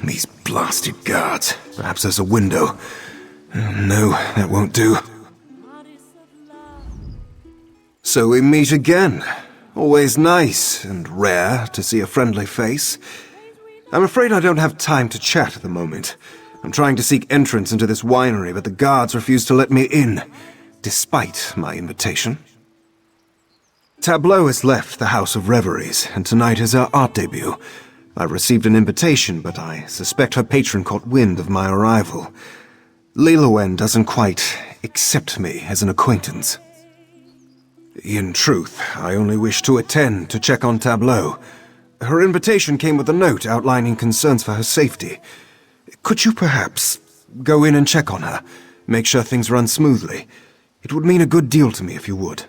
These blasted guards. Perhaps there's a window. No, that won't do. So we meet again. Always nice and rare to see a friendly face. I'm afraid I don't have time to chat at the moment. I'm trying to seek entrance into this winery, but the guards refuse to let me in, despite my invitation. Tableau has left the House of Reveries, and tonight is her art debut. I received an invitation, but I suspect her patron caught wind of my arrival. Lilowen doesn't quite accept me as an acquaintance. In truth, I only wish to attend to check on Tableau. Her invitation came with a note outlining concerns for her safety. Could you perhaps go in and check on her, make sure things run smoothly? It would mean a good deal to me if you would.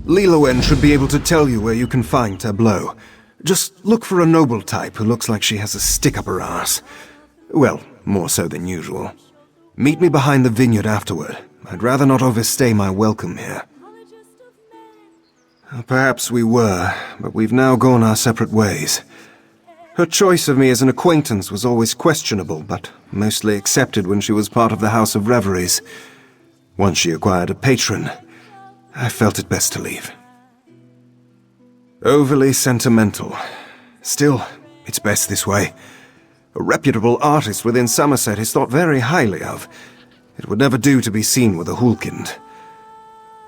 Lilowen should be able to tell you where you can find Tableau. Just look for a noble type who looks like she has a stick up her arse. Well, more so than usual. Meet me behind the vineyard afterward. I'd rather not overstay my welcome here. Perhaps we were, but we've now gone our separate ways. Her choice of me as an acquaintance was always questionable, but mostly accepted when she was part of the House of Reveries. Once she acquired a patron, I felt it best to leave. Overly sentimental. Still, it's best this way. A reputable artist within Summerset is thought very highly of. It would never do to be seen with a Hulkind.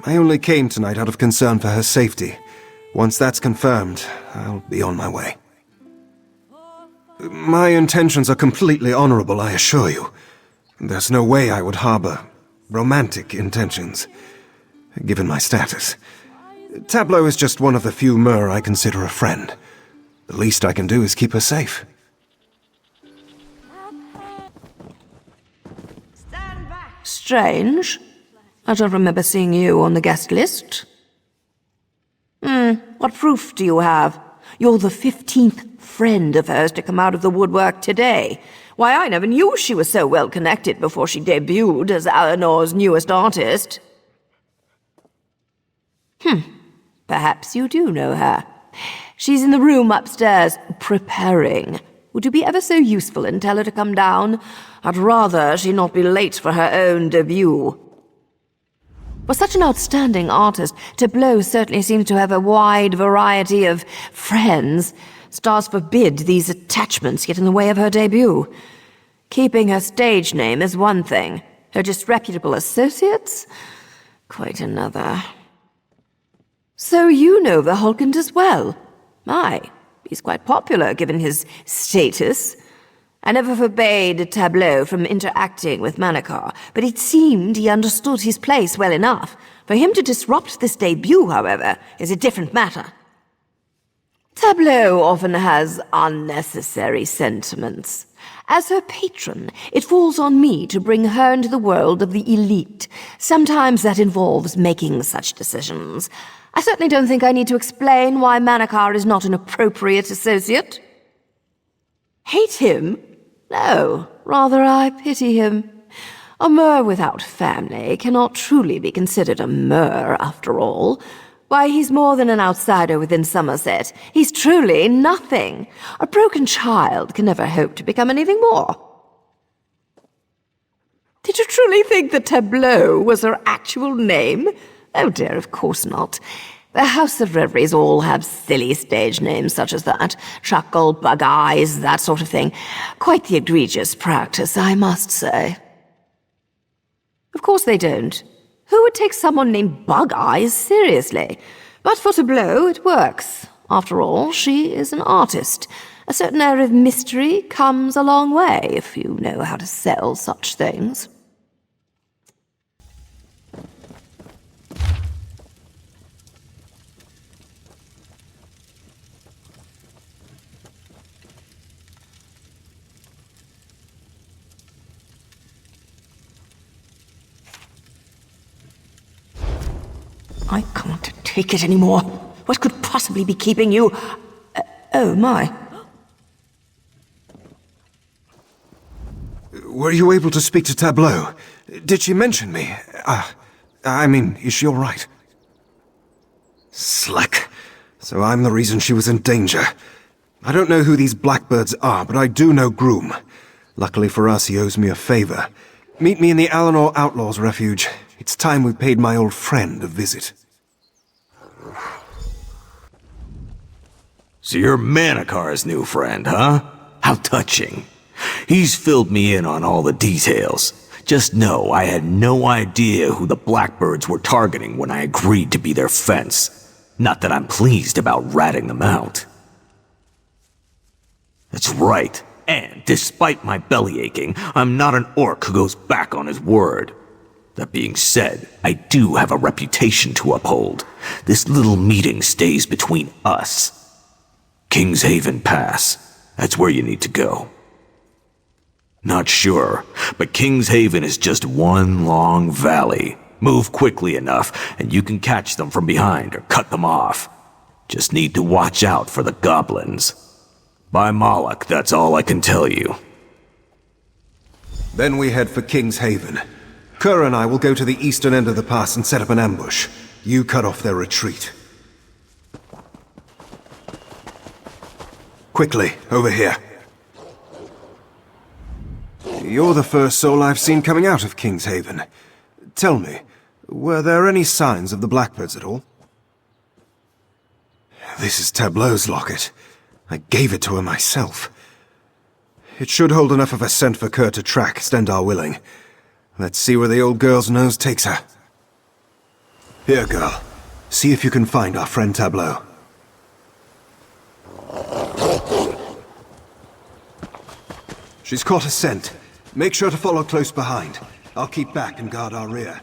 I only came tonight out of concern for her safety. Once that's confirmed, I'll be on my way. My intentions are completely honorable, I assure you. There's no way I would harbor romantic intentions, given my status. Tableau is just one of the few Mer I consider a friend. The least I can do is keep her safe. Strange. I don't remember seeing you on the guest list. What proof do you have? You're the 15th friend of hers to come out of the woodwork today. Why, I never knew she was so well connected before she debuted as Eleanor's newest artist. Perhaps you do know her. She's in the room upstairs, preparing. Would you be ever so useful and tell her to come down? I'd rather she not be late for her own debut. For such an outstanding artist, Tableau certainly seems to have a wide variety of friends. Stars forbid these attachments get in the way of her debut. Keeping her stage name is one thing. Her disreputable associates? Quite another. So you know the Hulkind as well? Aye, he's quite popular given his status. I never forbade Tableau from interacting with Manakar, but it seemed he understood his place well enough. For him to disrupt this debut, however, is a different matter. Tableau often has unnecessary sentiments. As her patron, it falls on me to bring her into the world of the elite. Sometimes that involves making such decisions. I certainly don't think I need to explain why Manakar is not an appropriate associate. Hate him? No, rather I pity him. A Mer without family cannot truly be considered a Mer, after all. Why, he's more than an outsider within Summerset. He's truly nothing. A broken child can never hope to become anything more. Did you truly think that Tableau was her actual name? Oh dear, of course not. The House of Reveries all have silly stage names such as that. Chuckle, Bug Eyes, that sort of thing. Quite the egregious practice, I must say. Of course they don't. Who would take someone named Bug Eyes seriously? But for Tableau, it works. After all, she is an artist. A certain air of mystery comes a long way if you know how to sell such things. I can't take it anymore. What could possibly be keeping you... oh, my. Were you able to speak to Tableau? Did she mention me? I mean, is she all right? Slack. So I'm the reason she was in danger. I don't know who these blackbirds are, but I do know Groom. Luckily for us, he owes me a favor. Meet me in the Alinor Outlaws Refuge. It's time we paid my old friend a visit. So you're Manakar's new friend, huh? How touching. He's filled me in on all the details. Just know I had no idea who the blackbirds were targeting when I agreed to be their fence. Not that I'm pleased about ratting them out. That's right. And despite my belly aching, I'm not an orc who goes back on his word. That being said, I do have a reputation to uphold. This little meeting stays between us. Kingshaven Pass. That's where you need to go. Not sure, but Kingshaven is just one long valley. Move quickly enough, and you can catch them from behind or cut them off. Just need to watch out for the goblins. By Moloch, that's all I can tell you. Then we head for Kingshaven. Kerr and I will go to the eastern end of the pass and set up an ambush. You cut off their retreat. Quickly, over here. You're the first soul I've seen coming out of Kingshaven. Tell me, were there any signs of the blackbirds at all? This is Tableau's locket. I gave it to her myself. It should hold enough of a scent for Kerr to track, Stendar willing. Let's see where the old girl's nose takes her. Here, girl. See if you can find our friend Tableau. She's caught a scent. Make sure to follow close behind. I'll keep back and guard our rear.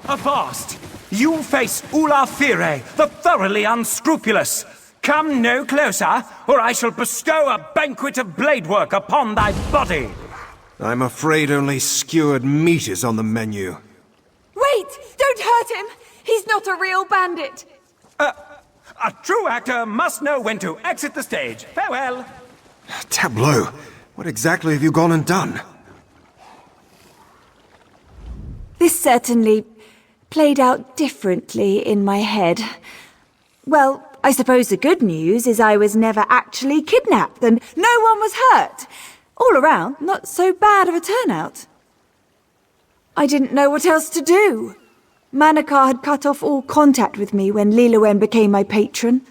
Avast! You face Ula Fire, the thoroughly unscrupulous. Come no closer, or I shall bestow a banquet of blade work upon thy body. I'm afraid only skewered meat is on the menu. Wait! Don't hurt him! He's not a real bandit! A true actor must know when to exit the stage. Farewell! Tableau, what exactly have you gone and done? This certainly played out differently in my head. Well, I suppose the good news is I was never actually kidnapped and no one was hurt. All around, not so bad of a turnout. I didn't know what else to do. Manakar had cut off all contact with me when Lillowen became my patron.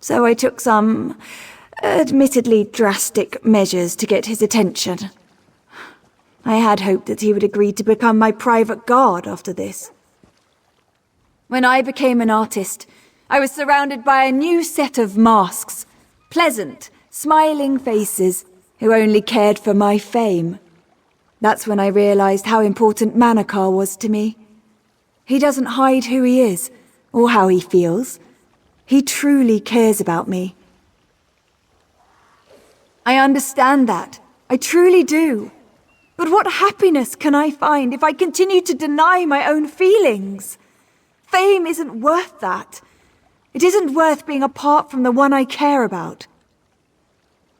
So I took some, admittedly drastic measures to get his attention. I had hoped that he would agree to become my private guard after this. When I became an artist, I was surrounded by a new set of masks. Pleasant, smiling faces who only cared for my fame. That's when I realized how important Manakar was to me. He doesn't hide who he is, or how he feels. He truly cares about me. I understand that. I truly do. But what happiness can I find if I continue to deny my own feelings? Fame isn't worth that. It isn't worth being apart from the one I care about.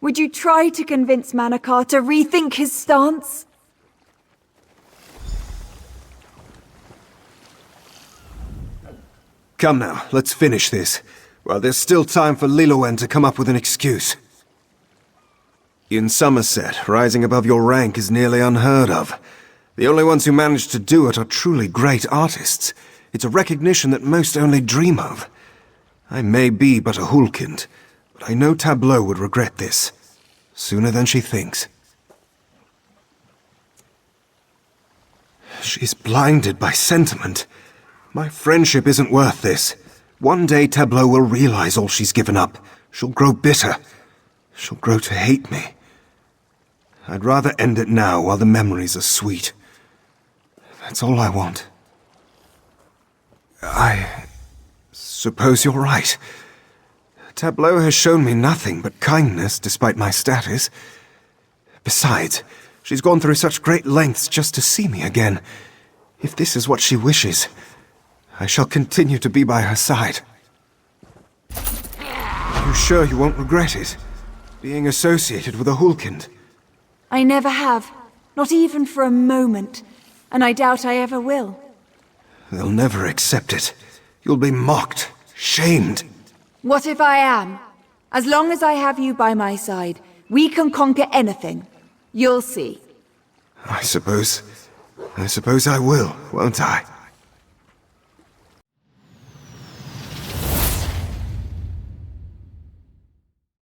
Would you try to convince Manakar to rethink his stance? Come now, let's finish this. Well, there's still time for Lillowen to come up with an excuse. In Somerset, rising above your rank is nearly unheard of. The only ones who manage to do it are truly great artists. It's a recognition that most only dream of. I may be but a Hulkind, but I know Tableau would regret this. Sooner than she thinks. She's blinded by sentiment. My friendship isn't worth this. One day Tableau will realize all she's given up. She'll grow bitter. She'll grow to hate me. I'd rather end it now while the memories are sweet. That's all I want. I suppose you're right. Tableau has shown me nothing but kindness despite my status. Besides, she's gone through such great lengths just to see me again. If this is what she wishes, I shall continue to be by her side. Are you sure you won't regret it? Being associated with a Hulkind? I never have. Not even for a moment. And I doubt I ever will. They'll never accept it. You'll be mocked, shamed. What if I am? As long as I have you by my side, we can conquer anything. You'll see. I suppose I will, won't I?